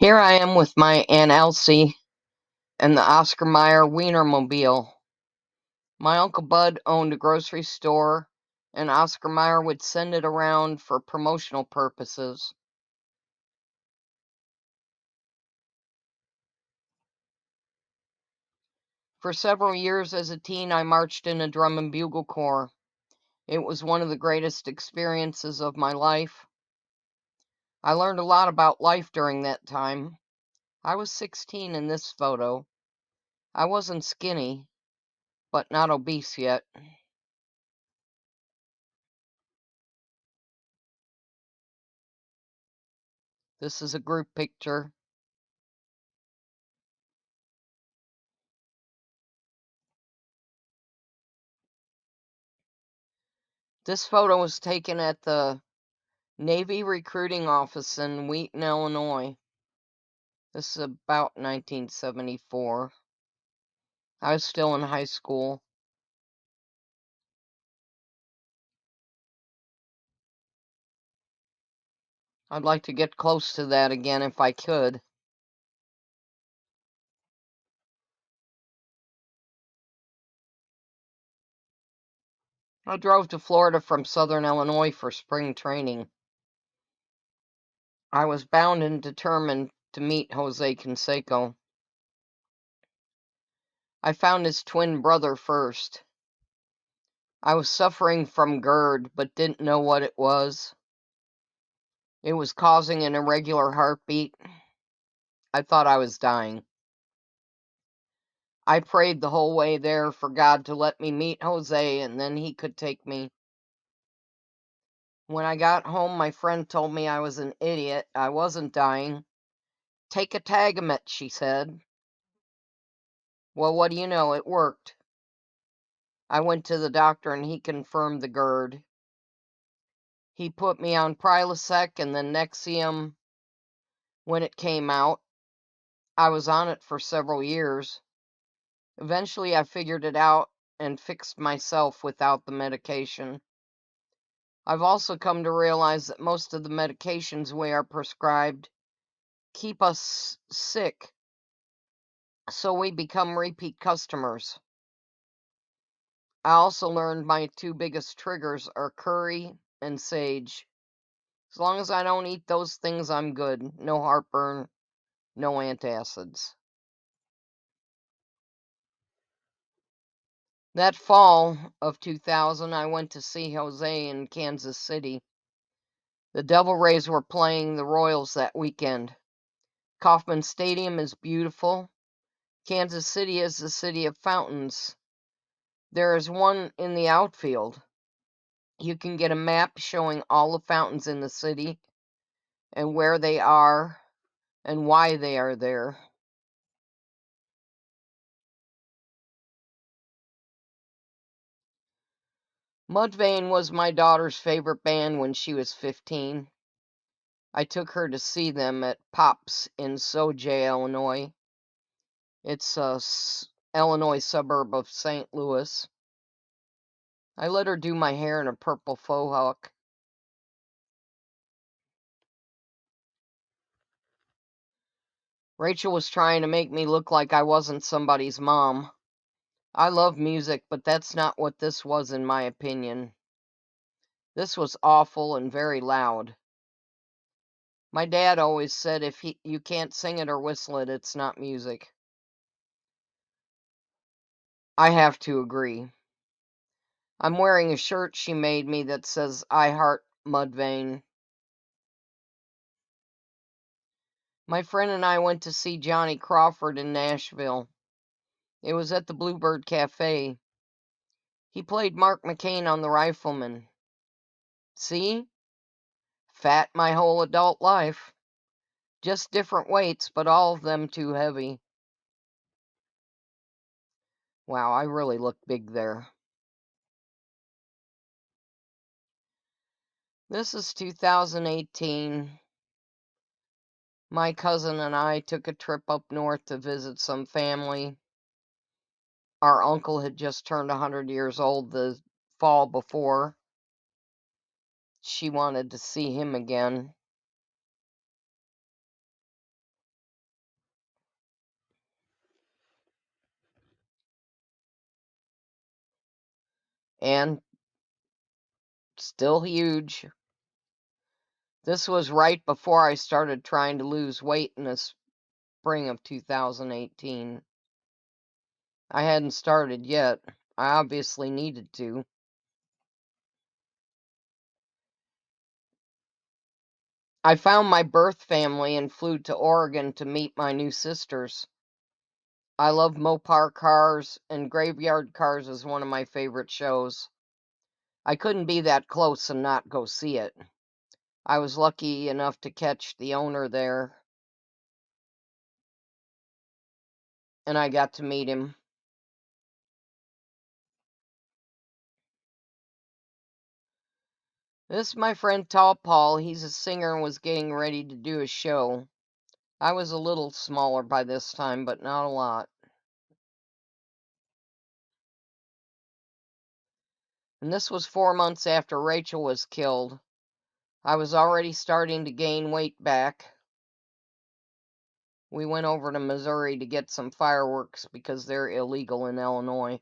Here I am with my Aunt Elsie and the Oscar Mayer Wienermobile. My Uncle Bud owned a grocery store, and Oscar Mayer would send it around for promotional purposes. For several years as a teen, I marched in a drum and bugle corps. It was one of the greatest experiences of my life. I learned a lot about life during that time. I was 16 in this photo. I wasn't skinny, but not obese yet. This is a group picture. This photo was taken at the Navy recruiting office in Wheaton, Illinois. This is about 1974. I was still in high school. I'd like to get close to that again if I could. I drove to Florida from Southern Illinois for spring training. I was bound and determined to meet Jose Canseco. I found his twin brother first. I was suffering from GERD, but didn't know what it was. It was causing an irregular heartbeat. I thought I was dying. I prayed the whole way there for God to let me meet Jose and then he could take me. When I got home, my friend told me I was an idiot. I wasn't dying. Take a Tagamet, she said. Well, what do you know? It worked. I went to the doctor and he confirmed the GERD. He put me on Prilosec and then Nexium when it came out. I was on it for several years. Eventually, I figured it out and fixed myself without the medication. I've also come to realize that most of the medications we are prescribed keep us sick, so we become repeat customers. I also learned my two biggest triggers are curry and sage. As long as I don't eat those things, I'm good. No heartburn, no antacids. That fall of 2000, I went to see Jose in Kansas City. The Devil Rays were playing the Royals that weekend. Kauffman Stadium is beautiful. Kansas City is the city of fountains. There is one in the outfield. You can get a map showing all the fountains in the city and where they are and why they are there. Mudvayne was my daughter's favorite band when she was 15. I took her to see them at Pops in Sauget, Illinois. It's a Illinois suburb of St. Louis. I let her do my hair in a purple faux hawk. Rachel was trying to make me look like I wasn't somebody's mom. I love music, but that's not what this was in my opinion. This was awful and very loud. My dad always said if you can't sing it or whistle it, it's not music. I have to agree. I'm wearing a shirt she made me that says I heart Mudvayne. My friend and I went to see Johnny Crawford in Nashville. It was at the Bluebird Cafe. He played Mark McCain on The Rifleman. See? Fat my whole adult life. Just different weights, but all of them too heavy. Wow, I really look big there. This is 2018. My cousin and I took a trip up north to visit some family. Our uncle had just turned 100 years old the fall before. She wanted to see him again. and still huge. This was right before I started trying to lose weight in the spring of 2018. I hadn't started yet. I obviously needed to. I found my birth family and flew to Oregon to meet my new sisters. I love Mopar cars, and Graveyard Cars is one of my favorite shows. I couldn't be that close and not go see it. I was lucky enough to catch the owner there, and I got to meet him. This is my friend Tall Paul. He's a singer and was getting ready to do a show. I was a little smaller by this time, but not a lot. And this was 4 months after Rachel was killed. I was already starting to gain weight back. We went over to Missouri to get some fireworks because they're illegal in Illinois.